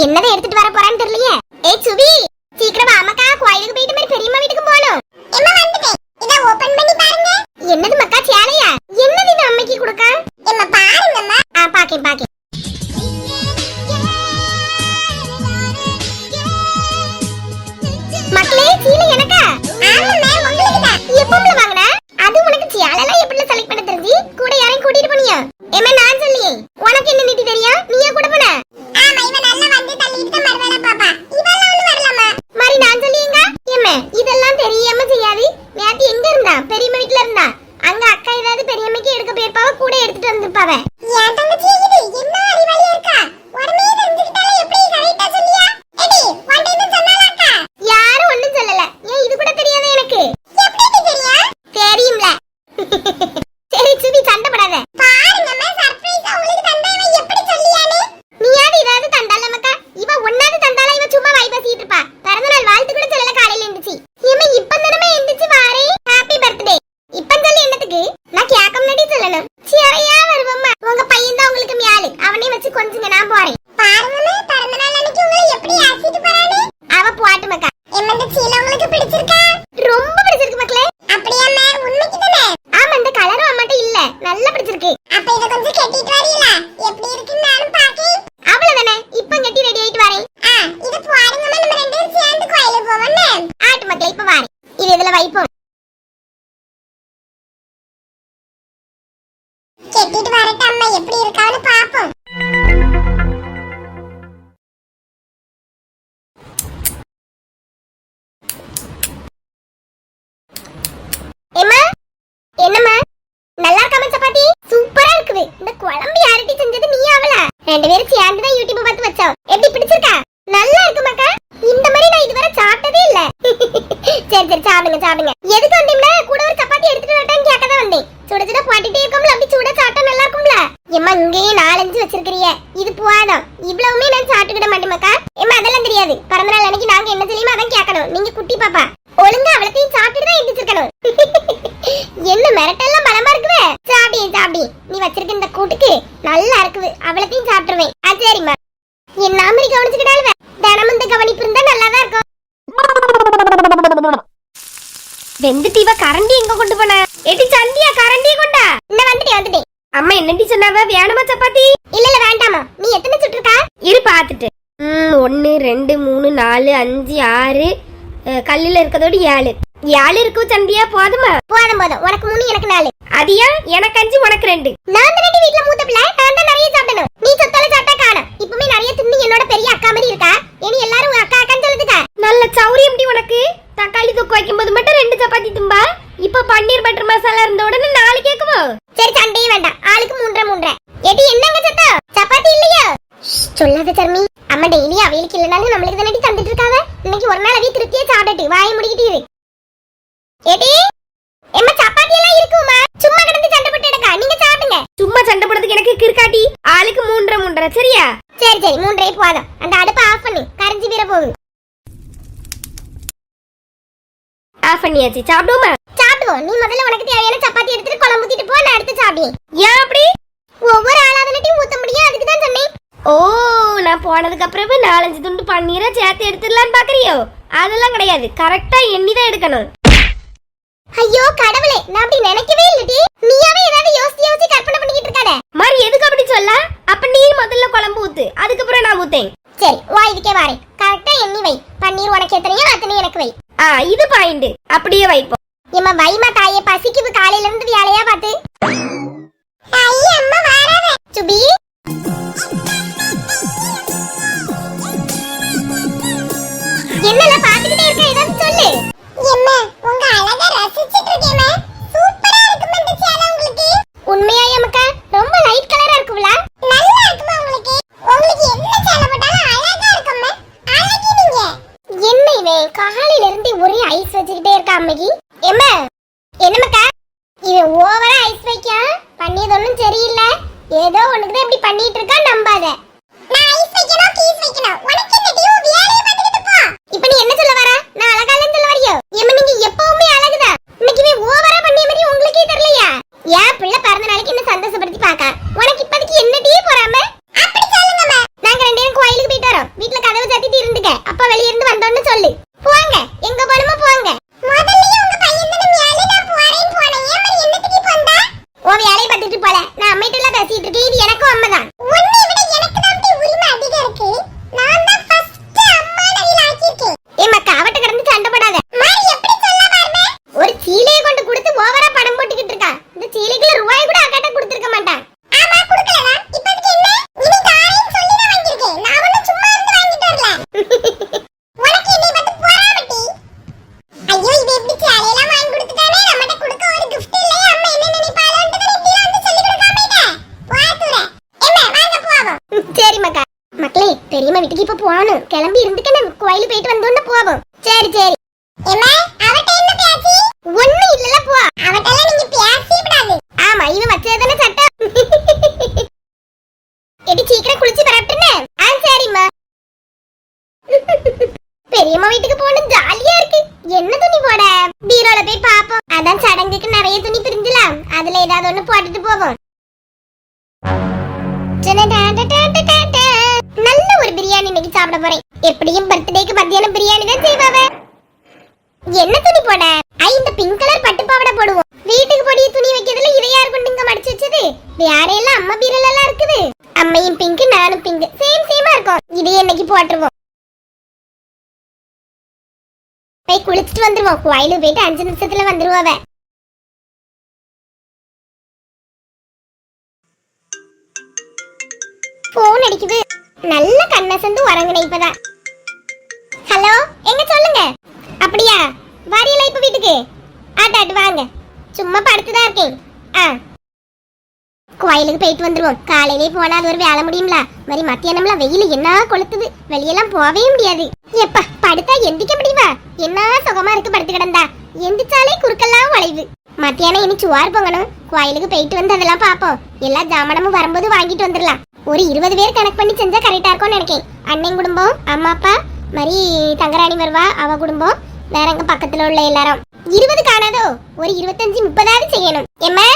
என்னதை எடுத்துட்டு வர போறான்னு தெரியலையே. ஏய் சுபி, சீக்கிரமா அம்மாக்கா கோயிலுக்கு போயிட்டு மாதிரி பெரியம்மா வீட்டுக்கு போகணும். எம்மா வந்துட்டேன். இத ஓபன் பண்ணி பாருங்க. என்னது மக்கா சேலையா? என்னது இந்த அம்மைக்கு கொடுக்க? எம்மா பாருங்கம்மா. பாக்கேன் பாக்கேன். மக்களே சீலை எனக்கா? ஆமாம்மா உங்களுக்கு தான். எப்பவுமே வாங்குன? அது உனக்கு சேலைலாம் எப்படி செலக்ட் பண்ண தெரிஞ்சு? கூட யாரையும் கூட்டிட்டு போனியா? ஏமா நான் சொல்லியே. உனக்கு என்ன நீட்டி தெரியும்? நீயே கூட போன? ஆமா இவ நல்லா வந்து தள்ளிட்டு தான் மறுவேளை பாப்பா. இவெல்லாம் ஒண்ணு வரலம்மா. மாதிரி நான் சொல்லியேங்க. ஏமா இதெல்லாம் தெரியாம செய்யாது. நேத்து எங்க இருந்தா? பெரியம்மா வீட்ல இருந்தா. அங்க அக்கா ஏதாவது பெரியம்மைக்கு எடுக்க போயிருப்பாவ, கூட எடுத்துட்டு வந்திருப்பாவ. என் தங்கச்சி இது என்ன அறிவாளியா இருக்கா? உடனே தெரிஞ்சுக்கிட்டாலே எப்படி கரெக்ட்டா சொல்லியா? எடி உன்கிட்ட இது சொன்னாலாக்கா? யாரும் ஒண்ணும் சொல்லல. ஏன் இது கூட தெரியாத எனக்கு? எப்படி தெரியும்? தெரியும்ல. சரி சுபி சண்டை போடாத. பாருங்கம்மா சர்ப்ரைஸா உங்களுக்கு தந்தாவே எப்படி சொல்லியானே? நீயாவது ஏதாவது தந்தால மக்கா? இவ ஒன்னாவது தந்தால இவ சும்மா வாய் பேசிட்டு இருப்பா. பிறந்த நாள் வாழ்த்து கூட சொல்லல காலையில எந்திரிச்சு. ஏமா இப்பதானே எந்திரிச்சு வாரே. Happy birthday. இப்ப சொல்லி என்னத்துக்கு? நான் கேட்க முன்னாடி சொல்லணும். சரியா வருவம்மா. உங்க பையன் தான் உங்களுக்கு மியாலு. அவனே வச்சு கொஞ்சங்க நான் போறேன். பாருங்கம்மா பிறந்த நாள் அன்னைக்கு உங்களை எப்படி ஆசிட்டு போறானே? அவ போட்டு மக்கா. எம்மா இந்த சீலை உங்களுக்கு பிடிச்சிருக்கா? ரொம்ப பிடிச்சிருக்கு மக்களே. அப்படியாம்மா உண்மைக்கு தானே? ஆமா இந்த கலரும் அம்மாட்ட இல்ல. நல்லா பிடிச்சிருக்கு. அப்ப இத கொஞ்சம் கட்டிட்டு வரீங்களா? எப்படி இருக்குன்னு நானும் பாக்கேன். அவ்வளவுதானே. இப்ப கட்டி ரெடி ஆயிட்டு வரேன். இது பாருங்கம்மா நம்ம ரெண்டு பேரும் சேர்ந்து கோயிலுக்கு போவோம்னு. ஆட்டு மக்களே இப்ப வாரேன். இது இதுல வைப்போம். கட்டிட்டு வரட்ட அம்மா எப்படி இருக்கான்னு பாப்போம். ஏம்மா என்னம்மா நல்லா இருக்காம சப்பாத்தி? சூப்பரா இருக்குது. இந்த குழம்பு யார்கிட்ட செஞ்சது? நீ அவள? ரெண்டு பேரும் சேர்ந்து தான் யூடியூப் பார்த்து வச்சோம். எப்படி பிடிச்சிருக்கா? நல்லா இருக்கு மக்கா. இந்த மாதிரி நான் இதுவரை சாப்பிட்டதே இல்ல. சரி சரி சாப்பிடுங்க சாப்பிடுங்க. எதுக்கு வந்தீங்களா? கூட ஒரு சப்பாத்தி எடுத்துட்டு வரட்டான்னு கேட்க தான் வந்தேன். சுட சுட போட்டுட்டே இருக்கோம்ல, அப்படி சுட சாப்பிட்டா நல்லா இருக்கும்ல. ஏம்மா இங்கேயே 4-5 வச்சிருக்கிறிய. இது போதும். இவ்வளவுமே நான் சாப்பிட்டுக்கிட மாட்டேன் மக்கா. ஏம்மா அதெல்லாம் தெரியாது. பிறந்த நாள் அன்னைக்கு நாங்க என்ன தெரியுமா அதான் கேட்கணும். நீங்க குட்டி பாப்பா ஒழுங்கா அவளத்தையும் சாப்பிட்டு தான் எந்திரிச்சிருக்கணும். என்ன மிரட்டெல்லாம் பலமா இருக்குவே. சாப்பிடி சாப்பிடி. நீ வச்சிருக்க இந்த கூட்டுக்கு நல்லா இருக்குது. அவளத்தையும் சாப்பிட்டுருவேன். சரிம்மா. என்ன மாதிரி கவனிச்சுக்கிட்டாலுவே தினமும் இந்த கவனிப்பு இருந்தா நல்லாதான் இருக்கும். வெந்துட்டீவ கரண்டி எங்க கொண்டு போன? எடி சந்தியா கரண்டியை கொண்டா. இன்ன வந்துட்டேன். அம்மா என்னடி சொன்னாவ? வேணுமா சப்பாத்தி? இல்ல வேண்டாமா. நீ எத்தனை சுட்டுருக்கா? இரு பாத்துட்டு. 1 2 3 4 5 6 கல்லுல இருக்கதோடு 7 இருக்கு சந்தியா. போதுமா? போதும் உனக்கு 3 எனக்கு 4. அதியா? எனக்கு 5 உனக்கு 2. நான் தான் வீட்ல மூத்த பிள்ளை. நான் தான் நிறைய சாப்பிடணும். நீ சொத்தால சாப்பிட்டா காணோம். இப்பவுமே நிறைய தின்னு என்னோட பெரிய அக்கா மாதிரி இருக்கா. இனி எல்லாரும் அக்கா அக்கான்னு சொல்லுதுக்கா. நல்ல சௌரியம் டி உனக்கு. தக்காளி தொக்கு வைக்கும்போது மட்டும் 2 சப்பாத்தி தும்பா. இப்ப பன்னீர் பட்டர் மசாலா இருந்த உடனே 4 கேக்குவோம். சரி சண்டையே வேண்டாம். ஆளுக்கு 3 எடி என்னங்க சத்தம்? சப்பாத்தி இல்லையா? சொல்லாத சர்மி. அம்மா டெய்லி அவைகளுக்கு இல்லனாலும் நம்மளுக்கு தானடி தந்துட்டு இருக்காவ. இன்னைக்கு ஒரு நாள் அவைய திருப்தியா சாப்பிட்டுட்டு வாயை முடிக்கிட்டு இரு. எடி எம்மா சப்பாத்தி எல்லாம் இருக்குமா? சும்மா கிடந்து சண்டை போட்டு எடுக்கா. நீங்க சாப்பிடுங்க. சும்மா சண்டை போடுறதுக்கு எனக்கு கிறுக்காட்டி. ஆளுக்கு 3 சரியா? சரி 3 போதும். அந்த அடுப்பை ஆஃப் பண்ணு. கரைஞ்சி வீர போகுது. ஆஃப் பண்ணியாச்சு. சாப்பிடுவோமா? சாப்பிடுவோம். நீ முதல்ல உனக்கு தேவையான சப்பாத்தி எடுத்துட்டு குழம்பு ஊத்திட்டு போ. நான் அடுத்து சாப்பிடுவேன். ஏன் அப்படி? ஒவ்வொரு ஆளாதனட்டையும் ஊத்த முடியும். அதுக்கு தான் சொன்னேன். ஓ நான் போனதுக்கு அப்புறம் 4-5 துண்டு பன்னீரை சேர்த்து எடுத்துடலான்னு பாக்குறியோ? அதெல்லாம் கிடையாது. கரெக்டா எண்ணி தான் எடுக்கணும். ஐயோ கடவுளே, நான் அப்படி நினைக்கவே இல்லடி. நீயாவே ஏதாவது யோசிச்சு கற்பனை பண்ணிக்கிட்டு இருக்காத. மாதிரி எதுக்கு அப்படி சொல்ல? அப்ப நீ முதல்ல குழம்பு ஊத்து. அதுக்கப்புறம் நான் ஊத்தேன். சரி வா இதுக்கே வாரேன். கரெக்டா எண்ணி வை. பன்னீர் உனக்கு எத்தனையோ அத்தனை எனக்கு வை. இது பாயிண்ட். அப்படியே வைப்போம். ஏமா வைமா தாயே, பசிக்குது காலையில இருந்து வேலையா பாத்து. ஐயா அம்மா வராத. சுபி என்னல பாத்துக்கிட்டே இருக்க? ஏதாவது சொல்லு. எம்மா உங்க அழகா ரசிச்சிட்டு இருக்கேம்மா. சூப்பரா இருக்குமா இந்த சேலை உங்களுக்கு? உண்மையா அம்மா? ரொம்ப லைட் கலரா இருக்கும்ல. நல்லா இருக்குமா உங்களுக்கு? உங்களுக்கு என்ன சேலை போட்டாலும் அழகா இருக்கும்மா. அழகி நீங்க. என்ன இவன் காலையில இருந்து ஒரே ஐஸ் வச்சுக்கிட்டே இருக்கா அம்மைக்கு. எம்மா என்னமக்கா இவன் ஓவரா ஐஸ் வைக்க பண்ணியது ஒண்ணும் சரியில்லை. ஏதோ ஒண்ணுக்குதான் இப்படி பண்ணிட்டு இருக்கா. நம்பாத. நான் ஐஸ் வைக்கணும் கீஸ் வைக்கணும். உனக்கு என்ன டியூ வேலைய பார்த்துக்கிட்டு போ. இப்ப நீ என்ன சொல்ல வர? நான் அழகா இல்லன்னு சொல்ல வரியோ? எம்மா நீங்க எப்பவுமே அழகுதான். இன்னைக்கு இவன் ஓவரா பண்ணிய மாதிரி உங்களுக்கே தெரியலையா? ஏன் பிள்ளை பிறந்த நாளைக்கு என்ன சந்தோஷப்படுத்தி பாக்க. உனக்கு இப்போதைக்கு என்ன டீ போறாம? அப்படி சொல்லுங்கம்மா. நாங்க 2 பேரும் கோயிலுக்கு போயிட்டு வரோம். வீட்ல ஏதாவது ஒண்ணு போட்டுட்டு போவோம். நல்ல ஒரு பிரியாணி இன்னைக்கு சாப்பிட போறேன். எப்படியும் பர்த்டேக்கு மத்தியானம் பிரியாணி தான் செய்வாவ. என்ன துணி போட? இந்த பிங்க் கலர் பட்டு பாவாடை போடுவோம். வீட்டுக்கு பொடிய துணி வைக்கிறதுல இதை யார் கொண்டு இங்க மடிச்சு வச்சது? வேற எல்லாம் அம்மா பீரல் எல்லாம் இருக்குது. அம்மையும் பிங்க், நானும் பிங்க், சேமா இருக்கும். இதே இன்னைக்கு போட்டுருவோம். போய் குளிச்சுட்டு வந்துருவோம். கோயிலுக்கு போயிட்டு 5 நிமிஷத்துல வந்துருவாவ. போன் அடிக்குது. நல்ல கண்ணசந்து உறங்குனே இப்பதான். ஹலோ, எங்க சொல்லுங்க. அப்படியா, வாரியல இப்ப வீட்டுக்கு? ஆட்டாட்டு வாங்க. சும்மா படுத்துதான் இருக்கேன். கோயிலுக்கு போயிட்டு வந்துருவோம். காலையிலே போனா அது ஒரு வேலை முடியும்ல. மாதிரி மத்தியானம்ல வெயில் என்ன கொளுத்துது. வெளியெல்லாம் போகவே முடியாது. எப்ப படுத்தா எந்திக்க முடியுமா? என்ன சுகமா இருக்கு படுத்து கிடந்தா. எந்திச்சாலே குறுக்கெல்லாம் வளைவு. மத்தியானம் இனி சுவார் பொங்கணும். கோயிலுக்கு போயிட்டு வந்து அதெல்லாம் பாப்போம். எல்லா ஜாமனமும் வரும்போது வாங்கிட்டு வந்துடலாம். ஒரு 20 பேர் கணக்கு பண்ணி செஞ்சா கரெக்டா இருக்கும்னு நினைக்கேன். அண்ணன் குடும்பம், அம்மா அப்பா, மாதிரி தங்கராணி வருவா, அவ குடும்பம், வேற எங்க பக்கத்துல உள்ள எல்லாரும். 20 காணாதோ, ஒரு 25-30 செய்யணும். எம்மா,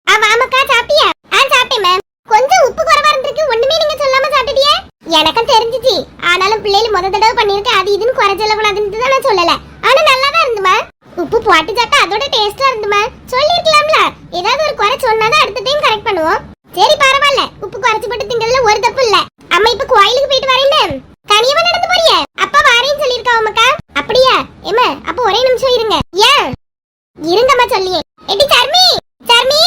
ஆமாக்கா சாப்பிட்டியா? சாப்பிட்டேன் மேம். கொஞ்சம் உப்பு குறைவா இருந்திருக்கு. ஒண்ணுமே நீங்க சொல்லாம சாப்பிட்டியா? எனக்கும் தெரிஞ்சிச்சு. ஆனாலும் பிள்ளைகள் முத தடவை பண்ணிருக்கேன். அது இதுன்னு குறை சொல்லக்கூடாதுன்னு தான் நான் சொல்லல. ஆனா நல்லா தான் இருந்துமா. உப்பு போட்டு சாப்பிட்டா அதோட டேஸ்டா இருந்துமா. சொல்லிருக்கலாம்ல. ஏதாவது ஒரு குறை சொன்னாதான் அடுத்த டைம் கரெக்ட் பண்ணுவோம். சரி பரவாயில்ல. உப்பு குறைச்சு போட்டு திங்கறதுல ஒரு தப்பு இல்ல. அம்மா இப்ப கோயிலுக்கு போயிட்டு வரேன். தனியவா நடந்து போறிய? அப்பா வாரேன்னு சொல்லிருக்கா அம்மாக்கா. அப்படியா? ஏமா அப்ப ஒரே நிமிஷம் இருங்க. ஏன் இருங்கம்மா சொல்லியே. எடி சர்மி, சர்மி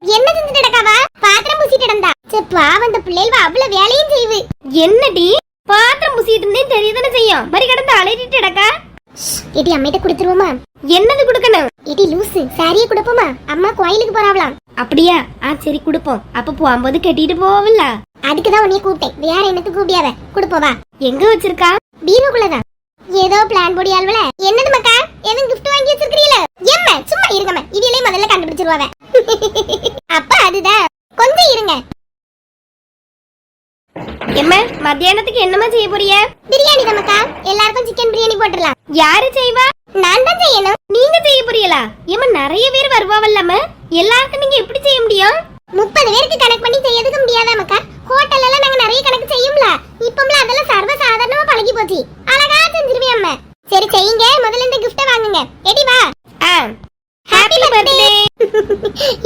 என்ன செஞ்சுட்டு கிடக்காவா? பாத்திரம் பூசிட்டு கிடந்தா. செப்பா வந்த பிள்ளைகள் அவ்வளவு வேலையும் செய்வு. என்னடி பாத்திரம் பூசிட்டு இருந்தே தெரியுதானே செய்யும். மறி கிடந்து அலையிட்டு கிடக்கா. எடி அம்மிட்ட குடுத்துருவோமா? என்னது குடுக்கணும்? எடி லூசு சாரியை குடுப்போமா? அம்மா கோயிலுக்கு போறாவலாம். அப்படியா? சரி குடுப்போம். அப்ப போகும்போது கட்டிட்டு போவல. அதுக்குதான் உன்னைய கூப்பிட்டேன். வேற என்னத்து கூப்பிடியாவ? குடுப்போவா? எங்க வச்சிருக்கா? பீரோக்குள்ளதான். ஏதோ பிளான் போடி ஆள்வல. என்னது மக்கா? எதுவும் gift வாங்கி வச்சிருக்கீங்களா? எம்மா சும்மா இருங்கம்மா. இதிலே முதல்ல கண்டுபிடிச்சிருவாவ. அப்ப அதுதான். கொஞ்சம் இருங்க. எம்மா மத்தியானத்துக்கு என்னமா செய்ய போறிய? பிரியாணி தான் மக்கா. எல்லாருக்கும் சிக்கன் பிரியாணி போட்டுடலாம். யாரு செய்வா? நான் தான் செய்யணும். நீங்க செய்ய போறீங்களா? ஏமா நிறைய பேர் வருவாவல்லம்ம. எல்லாருக்கும் நீங்க எப்படி செய்ய முடியும்? 30 பேருக்கு கணக்கு பண்ணி செய்யறதுக்கு முடியாதா மக்கா? ஹோட்டல்ல எல்லாம் நாங்க நிறைய கணக்கு செய்யும்ல. இப்பம்ல அதெல்லாம் சர்வ சாதாரணமா பழகி போச்சு. அழகா செஞ்சிருவே அம்மா. சரி செய்யுங்க. முதல்ல இந்த gift வாங்குங்க. எடி வா. Happy birthday.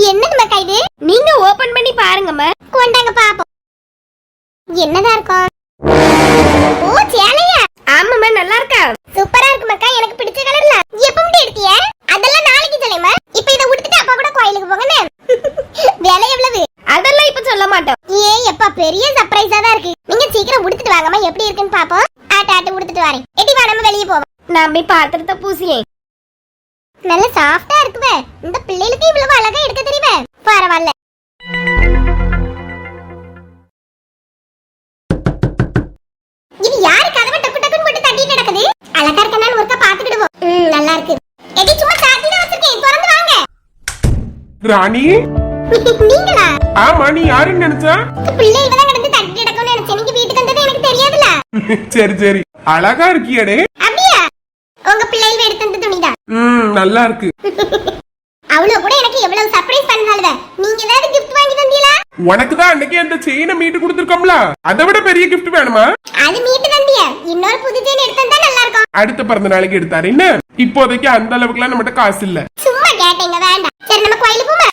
என்னது மக்கா இது? நீங்க ஓபன் பண்ணி பாருங்கம்மா. கொண்டாங்க பாப்போம். என்னதா இருக்கும்? ஓ சேலையா? ஆமாம்மா நல்லா இருக்கா? சூப்பரா இருக்கு மக்கா. எனக்கு பிடிச்ச கலர்ல. எப்ப முடி எடுத்திய? அதெல்லாம் நாளைக்கு சொல்லுமா. இப்போ இத உடுத்திட்டு அப்பா கூட கோயிலுக்கு போங்கனே. விலை எவ்வளவு? அதெல்லாம் இப்ப சொல்ல மாட்டோம். எப்பா பெரிய சர்ப்ரைஸா தான் இருக்கு. நீங்க சீக்கிரம் உடுத்திட்டு வாங்கம்மா. எப்படி இருக்குன்னு பாப்போம். ஆட்ட உடுத்திட்டு வரேன். எடி வா நம்ம வெளிய போவோம். நான் போய் பாத்திரத்தை பூசியேன். நல்ல சாஃப்ட்டா இருக்குவே. இந்த பிள்ளைகளுக்கு இவ்வளவு அழகா எடுக்க தெரியுமே. பரவாயில்ல. இது யாரு கதவை டக்கு டக்குன்னு போட்டு தட்டிட்டு நடக்குது? அழகா இருக்கனால ஒருக்கா பாத்துக்கிடுவோம். நல்லா இருக்கு. எடி சும்மா சாத்தி தான் வச்சிருக்கேன். திறந்து வாங்க. ராணி நீங்களா? ஆமா, நீ யாருன்னு நினைச்சா? பிள்ளை இவதான் கிடந்து தட்டிட்டு நடக்கும்னு நினைச்சேன். நீங்க வீட்டுக்கு வந்தது எனக்கு தெரியாதுல. சரி சரி, அழகா இருக்கியடே. அப்படியா? உங்க பிள்ளைகள் எடுத்து வந்த துணிதான். நல்லா இருக்கு. அவ்வளவு கூட எனக்கு எவ்வளவு சர்ப்ரைஸ் பண்ணாலுவ. நீங்க ஏதாவது gift வாங்கி தந்தீங்களா? உனக்கு தான் அன்னைக்கு அந்த செயினை மீட்டு கொடுத்துருக்கோம்ல, அதை விட பெரிய gift வேணுமா? அது மீட்டு தந்தியா? இன்னொரு புது செயின் எடுத்து தந்தா நல்லா இருக்கும். அடுத்த பிறந்த நாளைக்கு எடுத்தாரு. என்ன இப்போதைக்கு அந்த அளவுக்குலாம் நம்மகிட்ட காசு இல்ல. சும்மா கேட்டீங்க, வேண்டாம். சரி நம்ம கோயிலுக்கு போமா?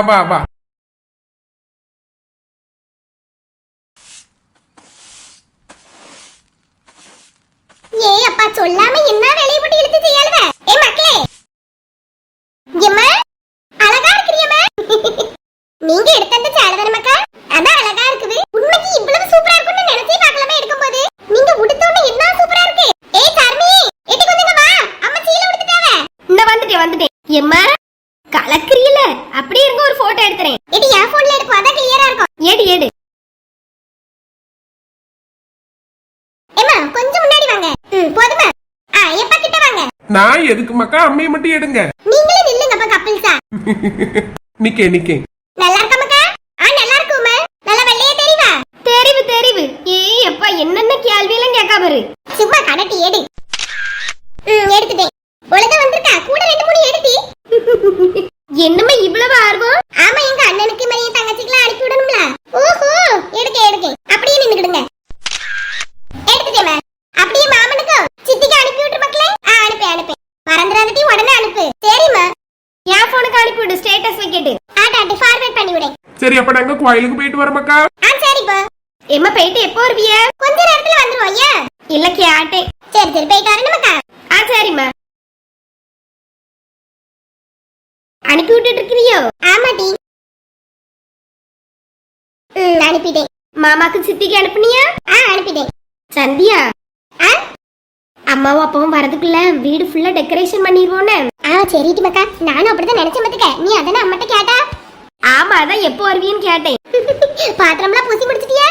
வா வா. அப்பா சொல்லாம என்ன வேலைய போட்டு இழுத்து செய்யாலுவ? மக்களே, எம்மா அழகா இருக்கிறியம்மா. நீங்க எடுத்த அந்த சேலை தானே மக்கா? அதான் அழகா இருக்குது. உண்மைக்கு இவ்வளவு சூப்பரா இருக்கும்னு நினைச்சே பார்க்கலாமா எடுக்கும்போது. நீங்க உடுத்தோன்னு என்ன சூப்பரா இருக்கு. சார்மி, எட்டி கொஞ்சம் வா. அம்மா சீலை உடுத்துட்டாவ. இந்த வந்துட்டேன். எம்மா கலக்குறீல? அப்படியே இருங்க, ஒரு போட்டோ எடுத்துறேன். எடி என் போன்ல எடுப்பா, அதான் கிளியரா இருக்கும். ஏடு. ஏம்மா கொஞ்சம் முன்னாடி வாங்க. போதுமா? எப்பா கிட்ட வாங்க. நான் எதுக்கு மக்கா? அம்மையை மட்டும் எடுங்க. நீங்களே நில்லுங்கப்பா கப்பிள்ஸா. நிக்கே. நல்லா இருக்கா மக்கா? நல்லா இருக்குமா. நல்ல வெள்ளையா தெரிவா? தெரிவு. எப்பா என்னென்ன கேள்வியெல்லாம் கேட்கா பாரு. சும்மா கடட்டி எடு. எடுத்துட்டேன். ஒழுங்கா வந்திருக்கா? கூட 2-3 எடுத்தி. என்னம்மா இவ்வளவு ஆர்வம்? ஆமா விடு ஸ்டேட்டஸ் வைக்கட்டு. ஆட்டாட்டு ஃபார்வர்ட் பண்ணி விடு. சரி அப்ப நாங்க கோயிலுக்கு போயிட்டு வரோமாக்கா. சரிப்பா. எம்மா போயிட்டு எப்போ வருவிய? கொஞ்ச நேரத்துல வந்துருவோம். ஏன்? இல்ல கேட்டேன். சரி சரி போயிட்டு வரணுமாக்கா. சரிம்மா. அனுப்பி விட்டுட்டு இருக்கிறியோ? ஆமாட்டி. அனுப்பிட்டேன். மாமாக்கு சித்திக்கு அனுப்புனியா? அனுப்பிட்டேன். சந்தியா அம்மாவும் அப்பாவும் வரதுக்குள்ள வீடு ஃபுல்லா டெக்கரேஷன் பண்ணிடுவோன்னு. சரிட்டு மக்கா, நானும் அப்படிதான் நினைச்சேன் பாத்துக்க. நீ அதானே அம்மாட்ட கேட்டா? ஆமா, அதான் எப்போ வருவீன்னு கேட்டேன். பாத்திரம்லாம் பூசி முடிச்சிட்டியா?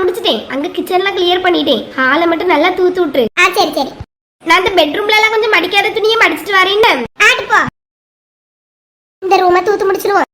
முடிச்சிட்டேன். அங்க கிச்சன்லாம் கிளியர் பண்ணிட்டேன். ஹாலை மட்டும் நல்லா தூத்து விட்டுரு. சரி சரி. நான் இந்த பெட்ரூம்ல எல்லாம் கொஞ்சம் மடிக்காத துணியை மடிச்சிட்டு வரேன்னு. ஆட்டுப்போ. இந்த ரூமை தூத்து முடிச்சிருவோம்.